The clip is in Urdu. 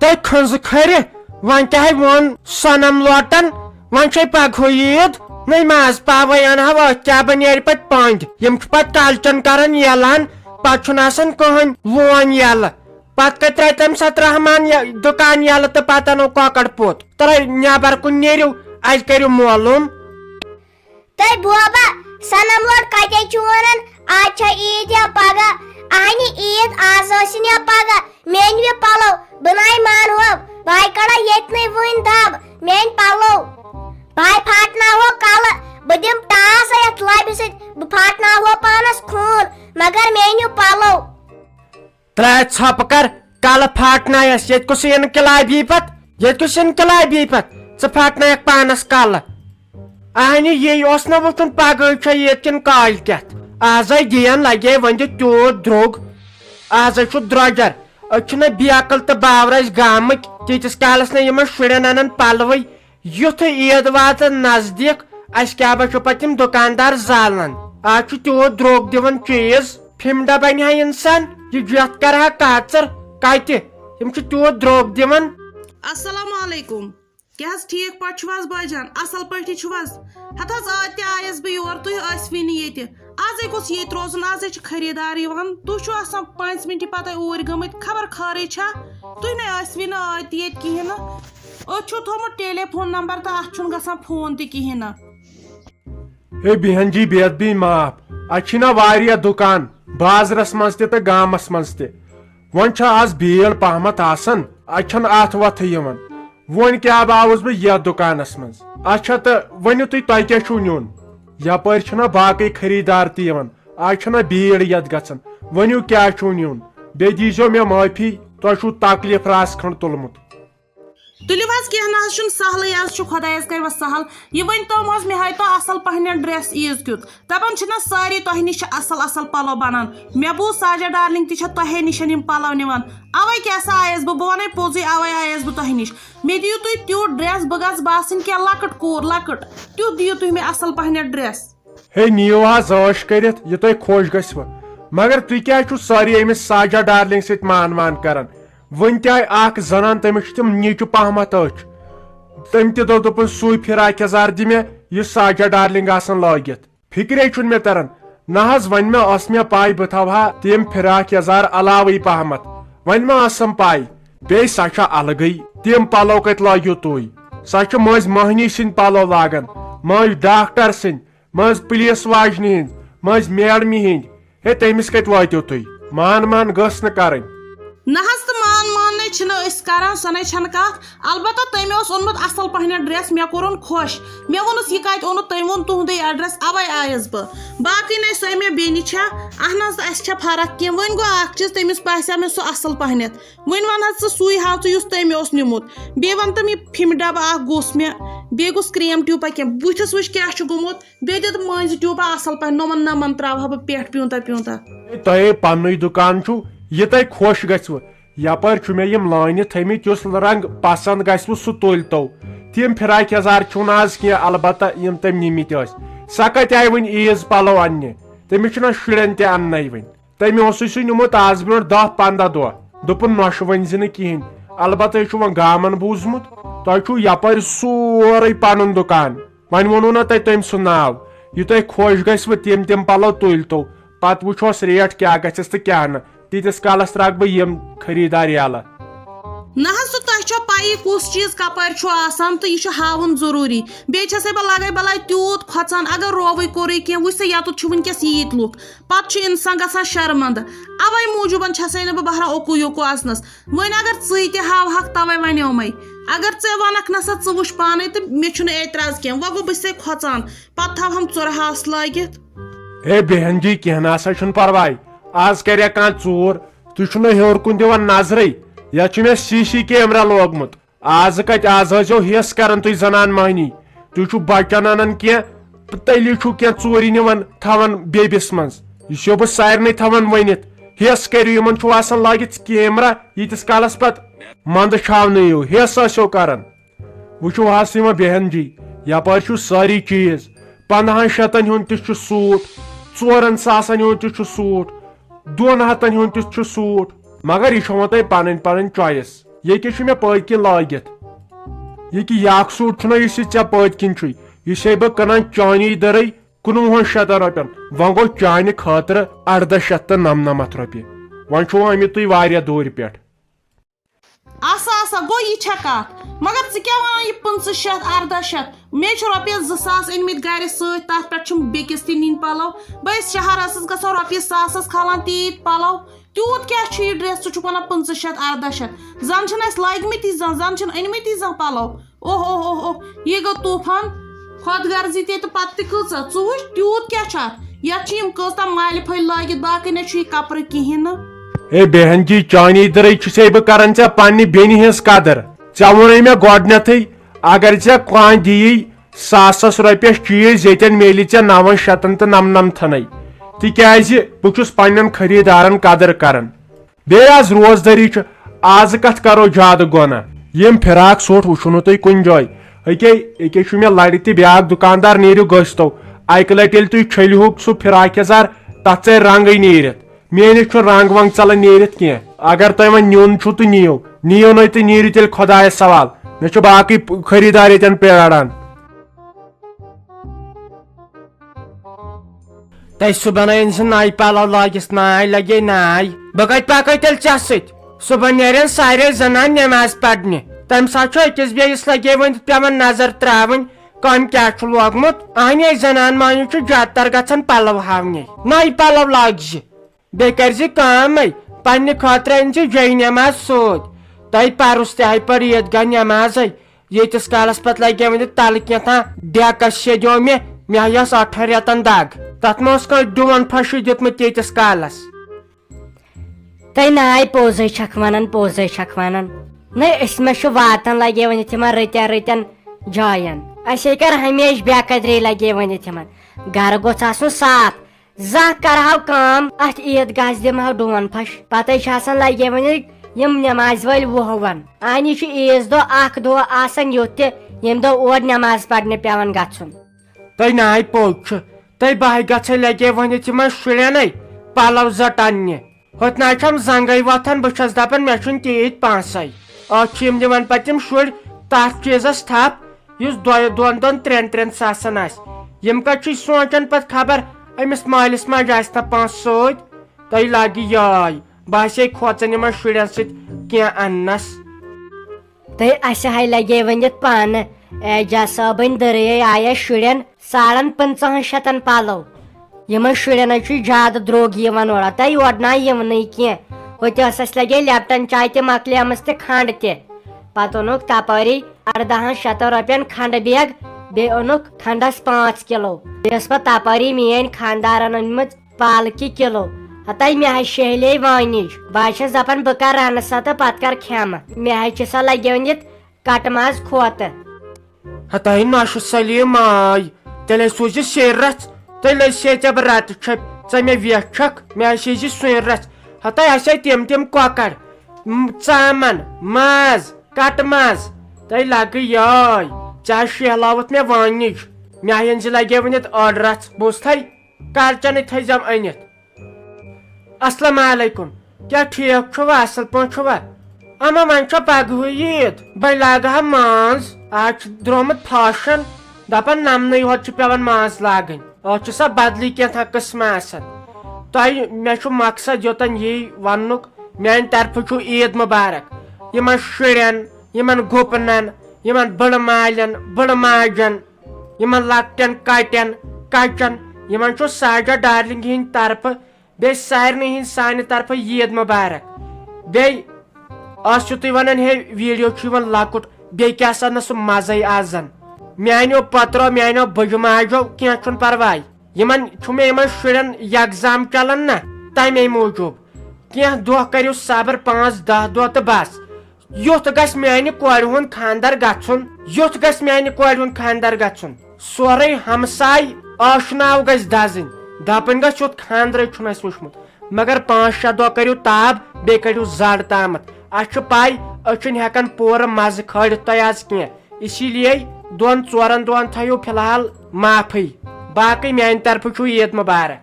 تۄہہِ کھنٛزٕ کھرِ وۄنۍ کیٛاہ ووٚن صنم لوٹن وۄنۍ چھے پگہٕے عیٖد نٔے ماز پاوے انہو أتھۍ کیٛاہ بنیرِ پتہٕ پٔنٛدۍ یِم چھِ پتہٕ کالچن کران یلان پتہٕ چھُنہٕ آسان کٕہٕنۍ لون یلہٕ پتہٕ کتہِ ترٛایہِ تمہِ ساتہٕ رحمان دُکان یلہٕ تہٕ پتہٕ انو کۄکر پوٚت ترٛٲے نٮ۪بر کُن نیٖرِو اَسہِ کٔرِو معلوٗم تۄہہِ بوبا صنم لوٹ کتے چھُ ونان آز چھا عیٖد یا پگہہ اہنہِ عیٖد آز ٲسِن یا پگہہ میٲنۍ پلو بناے مانو بھائی کڑا ییٚتنٕے وٕنۍ دب میٲنۍ پلو بھائی پھاٹناوو کلہٕ بہٕ دِمہٕ ٹاس یتھ لبہِ سۭتۍ بہٕ پھاٹناوو پانس خوٗن مگر میٲنۍ پلو ترٛاے ژھۄپہٕ کر کلہٕ پھاٹنایس ییٚتہِ کُس انقلاب یی پتہٕ ژٕ پھاٹنایکھ پانس کلہٕ اہنہِ یی اوس نہٕ وٕچھُن پگہٕے چھا عیٖد کِنہٕ کالکٮ۪تھ آزے دِین لگے وۄنۍ دِ تیوٗت درٛوگ آزے چھُ درٛوجر أسۍ چھِنہ بیکل تہٕ باور أسۍ گامٕکۍ تیٖتِس کالس نہٕ یِمن شُرٮ۪ن انان پلوٕے یُتھُے عیٖد واتن نزدیٖک اسہِ کیٛاہ با چھُ پتہٕ یِم دُکاندار زالان آز چھُ تیوٗت درٛوگ دِوان چیٖز فِمڈا بنہِ ہا انسان یہ جتھ کرہا کاژر کتہِ یِم چھِ تیوٗت درٛوگ دِوان السلام علیکم کیٛاہ حظ ٹھیٖک پٲٹھۍ چھِو حظ بٲے جان اصل پٲٹھی چھِو حظ ہتھ حظ تہِ آیس بہٕ یور تُہۍ ٲسوٕے نہٕ ییٚتہِ آزے گوٚژھ ییٚتہِ روزُن آزے چھِ خریٖدار یِوان تُہۍ چھِو آسان 5 مِنٹہِ پتے اوٗرۍ گٔمٕتۍ خبر خٲرٕے چھا تُہۍ نَے ٲسوٕے نہٕ تہِ ییٚتہِ کِہیٖنۍ نہٕ أتھۍ چھُو تھوٚمُت ٹیلی فون نمبر تہٕ اتھ چھُنہٕ گژھان فون تہِ کِہیٖنۍ نہٕ ہے بیہن جی بے ادبی معاف اتہِ چھِنہ واریاہ دُکان بازرس منٛز تہِ تہٕ گامس منٛز تہِ وۄنۍ چھِ آز بھیڑ پہمتھ آسان اتہِ چھنہٕ اتھ وتھٕے یِوان وۄنۍ کیٛاہ آوُس بہٕ یتھ دُکانس منٛز اچھا تہٕ ؤنِو تُہۍ کیٛاہ چھُو نیُن یپٲرۍ چھِنہ باقٕے خریٖدار تہِ یِوان آز چھنہ بھیڑ یتھ گژھان ؤنِو کیٛاہ چھُو نیُن بیٚیہِ دیٖزیو مےٚ معٲفی تۄہہِ چھُو تکلیٖف راس کھنٛڈ تُلمُت تُلِو حظ کینٛہہ نہ حظ چھُنہٕ سہلٕے حظ چھُ خۄدایس کَرِ وۄنۍ سہل یہِ ؤنۍتو حظ مےٚ ہٲیتو اصل پہن ڈرٮ۪س عیٖز کیُتھ دپان چھِنہ سٲری تۄہہِ نِش چھِ اصل اصل پلو بنان مےٚ بوٗز ساجا ڈارلنگ تہِ چھےٚ تۄہے نِش یِم پلو نِوان اوے کیٛاہ سا آیس بہٕ ونَے پوٚزُے اوے آیس بہٕ تۄہہِ نِش مےٚ دِیِو تُہۍ تیوٗت ڈرٮ۪س بہٕ گژھٕ باسٕنۍ کینٛہہ لۄکٕٹ کوٗر لۄکٕٹ تیُتھ دِیِو تُہۍ مےٚ اصل پہن ڈرٮ۪س ہے نِیِو حظ عٲش کٔرِتھ یہِ تۄہہِ خۄش گژھوٕ مگر تُہۍ کیٛازِ چھُو سٲری أمِس ساجا ڈارلنگ سۭتۍ مان کران وٕنۍ تہِ آیہِ اکھ زنان تٔمِس چھِ تِم نیٖچہِ پہمتھ أچھ تٔمۍ تہِ دوٚپُن سُے فِراک یزار دِ مےٚ یُس ساجا ڈارلنگ آسان لٲگِتھ فِکرے چھُنہٕ مےٚ تران نہ حظ وۄنۍ مےٚ ٲس مےٚ پاے بہٕ تھاوہا تِم فِراک یزار علاوٕے پہمتھ وۄنۍ ما ٲسم پاے بیٚیہِ سۄ چھےٚ الگٕے تِم پلو کتہِ لٲگِو تُہۍ سۄ چھِ مٔنٛزۍ مٔہنی سٕنٛدۍ پلو لاگان مٔنٛزۍ ڈاکٹر سٕنٛدۍ مٔنٛزۍ پُلیٖس واجنہِ ہٕنٛدۍ مٔنٛزۍ میڈمہِ ہٕنٛدۍ ہے تٔمِس کتہِ وٲتِو تُہۍ مان گٔژھ نہٕ کرٕنۍ نہ حظ تہٕ ماننے چھِنہٕ أسۍ کران سۄ نَے چھنہٕ کتھ البتہ تٔمۍ اوس اوٚنمُت اصل پہن ڈرٮ۪س مےٚ کوٚرُن خۄش مےٚ ووٚنُس یہِ کتہِ اوٚنُتھ تٔمۍ ووٚن تُہُنٛدُے ایڈرس اوے آیس بہٕ باقٕے نَے سۄ مےٚ بیٚنہِ چھےٚ اہن حظ اَسہِ چھےٚ فرق کینٛہہ وۄنۍ گوٚو اکھ چیٖز تٔمِس باسیو مےٚ سُہ اصل پہنتھ وۄنۍ ون حظ ژٕ سُے ہاو ژٕ یُس تٔمۍ اوس نیُمُت بیٚیہِ ون تِم یہِ فِمہِ ڈبہٕ اکھ گوٚژھ مےٚ بیٚیہِ گوٚژھ کرٛیٖم ٹیوٗپا کینٛہہ بٕتھِس وٕچھ کیٛاہ چھُ گوٚمُت بیٚیہِ دِتہٕ مٔنٛزۍ ٹیوٗپا اصل پہن نۄمن تراوہا بہٕ پٮ۪ٹھ پیوٗنٛتاہ تۄہے پننُے دُکان چھُ یہِ تۄہہِ خۄش گژھوٕ یپٲرۍ چھُ مےٚ یِم لٲنہِ تھٲمٕتۍ یُس رنٛگ پسنٛد گژھوٕ سُہ تُلۍ تو تِم فِراک یزار چھُنہٕ آز کینٛہہ البتہ یِم تٔمۍ نِمٕتۍ ٲسۍ سۄ کتہِ آیہِ وۄنۍ عیٖز پلو اننہِ تٔمِس چھُنہ شُرٮ۪ن تہِ اننٕے وۄنۍ تٔمۍ اوسُے سُہ نیُمُت آز برونٛٹھ 10-15 دۄہ دوٚپُن نۄشہِ ؤنۍ زِ نہٕ کِہینۍ البتہ یہِ چھُ وۄنۍ گامن بوٗزمُت تۄہہِ چھُو یپٲرۍ سورُے پنُن دُکان وۄنۍ ووٚنوُ نہ تۄہہِ تٔمۍ سُنٛد ناو یہِ تۄہہِ خۄش گژھوٕ تِم پلو تُلۍ تو پتہٕ وٕچھوس ریٹ کیٛاہ گژھٮ۪س تہٕ کیٛاہ نہٕ تیٖتِس کالس تراکھ بہٕ یِم خریٖدار یلہٕ نہ حظ تہٕ تۄہہِ چھو پایی کُس چیٖز کپٲرۍ چھُ آسان تہٕ یہِ چھُ ہاوُن ضروٗری بیٚیہِ چھسے بہٕ لگے بلاے تیوٗت کھۄژان اگر رووٕے کوٚرُے کینٛہہ وٕچھ سا یتُتھ چھُ وٕنکیٚس ییٖتۍ لُکھ پتہٕ چھُ انسان گژھان شرمنٛدٕ اوے موٗجوٗبن چھسے نہٕ بہٕ بہران اوٚکُے یوٚکُے اژنس وۄنۍ اگر ژٕے تہِ ہاوہکھ توے ونیو مے اگر ژےٚ ونکھ نسا ژٕ وٕچھ پانے تہٕ مےٚ چھُنہٕ اعتراض کینٛہہ وۄنۍ گوٚو بہٕ چھسے کھۄژان پتہٕ تھاوہم ژُرہاس لٲگِتھ ہے بیہن جی کینٛہہ نسا چھُنہٕ پرواے آز کریا کانٛہہ ژوٗر تُہۍ چھُو نہٕ ہیوٚر کُن دِوان نظرے یتھ چھُ مےٚ سی کیمرا لوگمُت آز کتہِ آز ٲسۍزیو ہیٚس کران تُہۍ زنان مہنی تُہۍ چھُو بچن انان کینٛہہ تیٚلی چھُو کینٛہہ ژوٗرِ نِوان تھاوان بیبِس منٛز یہِ چھُسو بہٕ سارنٕے تھاوان ؤنِتھ ہیٚس کٔرِو یِمن چھُو آسان لٲگِتھ کیمرا ییٖتِس کالس پتہٕ منٛدٕ چھاونٲیِو ہیٚس ٲسِو کران وٕچھِو حظ یِوان بیہن جی یپٲرۍ چھُ سٲری چیٖز 1500 ہُنٛد تہِ چھُ سوٗٹ 4000 ہُنٛد تہِ چھُ سوٗٹ 200 ہُنٛد تہِ چھُ سوٗٹ مگر یہِ چھو وۄنۍ تۄہہِ پنٕنۍ چویس یہ کیا میں پت کن لاگت یہ کہ یک سوٹ چھنا اس ے پت کن چھ یہ بہ کنان چانی درے 1900 رۄپین وۄنۍ گوٚو چانہِ خٲطرٕ 1899 رۄپیہِ وۄنۍ چھُو آمٕتۍ تُہۍ واریاہ دوٗرِ پٮ۪ٹھ آسا گو یہ کت مگر ژٕ کیٛاہ ونان یہ 500 1800 مے چھُ رۄپیس 2000 أنمٕتۍ گرِ سۭتۍ تتھ پٮ۪ٹھ چھُم بیٚکِس تہِ نِنۍ پلو بہٕ ٲسۍ شہر ٲسٕس گژھان رۄپیس 1000 کھالان تیٖتۍ پلو تیوٗت کیٛاہ چھُ یہ ڈرٛیس ژٕ چھُکھ ونان 500 1800 زن چھِنہٕ اَسہِ لٲگمٕتی زن چھِنہٕ أنمٕتی پلو اوہ یہ گوٚو طوٗفان خۄد غرضی تہِ تہٕ پتہٕ تہِ کۭژاہ ژٕ وٕچھ تیوٗت کیٛاہ چھُ اتھ یتھ چھِ یِم کۭژاہ مالہِ پھٔلۍ لٲگِتھ باقٕے نہ چھُ یہِ کپرٕ کِہیٖنۍ نہٕ اے بہن جی چانی درے چھُسے بہٕ کران ژےٚ پننہِ بیٚنہِ ہٕنٛز قدر ژےٚ ووٚنُے مےٚ گۄڈنیتھٕے اگر ژےٚ کانٛہہ دِیی 100 رۄپیس چیٖز ییٚتٮ۪ن میلہِ ژےٚ 999 تِکیٛازِ بہٕ چھُس پننٮ۪ن خریٖدارن قدر کران بیٚیہِ آز روزدٲری چھِ آز کتھ کرو زیادٕ گۄناہ یِم فراق سوٗٹ وٕچھو نہٕ تُہۍ کُنہِ جایہِ أکے چھُ مےٚ لرِ تہِ بیاکھ دُکاندار نیٖرِو گٔژھتو اکہِ لٹہِ ییٚلہِ تُہۍ چھٔلۍہوٗکھ سُہ فراق یزار تتھ ژاے رنگٕے نیٖرِتھ میٲنِس چھُ رنگ ونگ ژلان نیٖرِتھ کینٛہہ اگر تۄہہِ وۄنۍ نیُن چھُ تہٕ نِیِو نہٕ تہٕ نیٖرِو تیٚلہِ خۄدایس سوال مےٚ چھُ باقٕے خریٖدار ییٚتٮ۪ن پیاران تۄہہِ صُبحن أنۍ زِ نَیہِ پلو لٲگِس ناے لگے ناے بہٕ کتہِ پکے تیٚلہِ ژےٚ سۭتۍ صُبحن نیرن سارے زنان نٮ۪ماز پرنہِ تمہِ ساتہٕ چھُ أکِس بیٚیِس لگے وۄنۍ پیوان نظر تراوٕنۍ کٔمۍ کیٛاہ چھُ لوگمُت اہنی زنان مہنیو چھُ زیادٕ تر گژھان پلو ہاونہِ نَیہِ پلو لاگہِ زِ بیٚیہِ کرِ زِ کٲمے پننہِ خٲطرٕ أنۍ زِ جے نٮ۪ماز سۭتۍ تۄہہِ پرُس تہِ آیہِ پر عیٖدگاہ نٮ۪مازے ییٖتِس کالس پتہٕ لگے وۄنۍ تلہٕ کینٛژھا ڈیکس شیٚدیو مےٚ آیہِ 8 رٮ۪تن دگ تتھ ما اوس کٲنٛسہِ ڈوٗن پھشہِ دیُتمُت تیٖتِس کالس تۄہہِ ناے پوٚزے چھکھ ونان نہ أسۍ ما چھُ واتان لگے ؤنِتھ یِمن رٕتٮ۪ن جاین اَسے کر ہمیشہِ بے قدری لگے ؤنِتھ یِمن گرٕ گوٚژھ آسُن صاف زانٛہہ کرہو کٲم اتھ عیٖدگاہس دِمہو ڈوٗن پھش پتے چھِ آسان لگے ؤنِتھ یِم نٮ۪مازِ وٲلۍ وُہوان اَنہِ چھُ عیٖز دۄہ اکھ دۄہ آسان یُتھ تہِ ییٚمہِ دۄہ اور نٮ۪ماز پرنہِ پیوان گژھُن تۄہہِ ناے پوٚز چھُ تۄہہِ بہہِ گژھے لگے ؤنِتھ یِمن شُرٮ۪نٕے پلو زٹ اننہِ ہُتھ ناے چھم زنگے وۄتھان بہٕ چھس دپان مےٚ چھُنہٕ تیٖتۍ پونٛسے اتھ چھِ یِم دِوان پتہٕ یِم شُرۍ تتھ چیٖزس تھپھ یُس 2-3 ساسن آسہِ یِم کتہِ چھِ سونٛچان پتہٕ خبر أمِس مٲلِس ماجہِ آسہِ نا پونٛسہٕ سۭتۍ تۄہہِ لگہِ یٲے بہٕ آسے کھوژان یِمن شُرٮ۪ن سۭتۍ کینٛہہ اننس تۄہہِ اسہِ ہاے لگے ؤنِتھ پانہٕ اعجاز صٲبٕنۍ دٔرے آیے شُرٮ۪ن 550 پلو یِمن شُرٮ۪ن حظ چھُ زیادٕ درٛوگ یِوان اورٕ تۄہہِ یورٕ ناے یِونٕے کینٛہہ ہوٚتہِ ٲس اسہِ لگے لیپٹن چاے تہِ مۄکلیمٕژ تہِ کھنڈ تہِ پتہٕ اوٚنُکھ تپٲری 1800 رۄپین کھنڈٕ بیگ بیٚیہِ اوٚنُکھ کھنڈس 5 کِلو بیٚیہِ ٲس پتہٕ تپٲری میٲنۍ خانٛدارن أنمٕژ پالکہِ کِلو ہتاے مےٚ حظ شہلے وٲنِج بہٕ حظ چھس دپان بہٕ کر رنہٕ سا تہٕ پتہٕ کر کھٮ۪مہٕ مےٚ حظ چھِ سۄ لگے ؤنِتھ کٹہٕ ماز کھوتہٕ ہتاے نۄشہِ سلیٖم ماے تیٚلے سوٗزِ سیرِ رژھ تیٚلہِ ٲسۍ ژےٚ بہٕ رتہٕ چھٔپۍ ژٕ مےٚ ویٹھ چھکھ مےٚ حظ سوٗزِ سُنۍ رژھ ہتاے اسے تِم کۄکر ژامن ماز کٹہٕ ماز تۄہہِ لگہٕ یٲے ژےٚ حظ شہلاوُتھ مےٚ وٲنِج مےٚ أنۍ زِ لگے ؤنِتھ 8 رژھ بوٗزتھے کالچنٕے تھٲیزٮ۪م أنِتھ السلام علیکم کیٛاہ ٹھیٖک چھُوا اصل پٲٹھۍ چھُوا اما وۄنۍ چھا پگہٕے عیٖد وۄنۍ لاگہٕ ہا ماز آز چھُ درٛامُت فاشن دپان نمنٕے ہوت چھُ پیوان ماز لاگٕنۍ اتھ چھُ سا بدلٕے کینٛژھا قٕسمہ آسان تۄہہِ مےٚ چھُ مقصد یوٚتن یی وننُک میانہِ طرفہٕ چھُ عیٖد مُبارک یِمن شُرٮ۪ن یِمن گُپنن یِمن بٕڑٕ مالٮ۪ن بٕڑٕ ماجٮ۪ن یِمن لۄکٹٮ۪ن کٹٮ۪ن کچن یِمن چھُ ساجا ڈارلنگ ہٕنٛدِ طرفہٕ بیٚیہِ سارنٕے ہٕنٛدِ سانہِ طرفہٕ عیٖد مُبارک بیٚیہِ ٲسِو تُہۍ ونان ہے ویٖڈیو چھُ یِوان لۄکُٹ بیٚیہِ کیٛاہ سا نہٕ سُہ مزے آزن میانیو پترو میانیو بٕجہِ ماجو کینٛہہ چھُنہٕ پرواے یِمن چھُ مےٚ یِمن شُرٮ۪ن یگزام چلان نا تمے موٗجوٗب کینٛہہ دۄہ کٔرِو صبر 5-10 دۄہ تہٕ بس یُتھ گژھِ میانہِ کورِ ہُنٛد خانٛدر گژھُن سورُے ہمساے ٲشناو گژھِ دزٕنۍ دپٕنۍ گژھِ یُتھ خانٛدرے چھُنہٕ اَسہِ وٕچھمُت مگر 5-6 دۄہ کٔرِو تاب بیٚیہِ کٔڑِو زڈ تامتھ اسہِ چھُ پاے أسۍ چھِنہٕ ہٮ۪کان پوٗرٕ مزٕ کھٲلِتھ تۄہہِ آز کینٛہہ اسی لیے 2-4 دۄہن تھٲیِو فلحال معافی باقٕے میانہِ طرفہٕ چھُ عیٖد مُبارک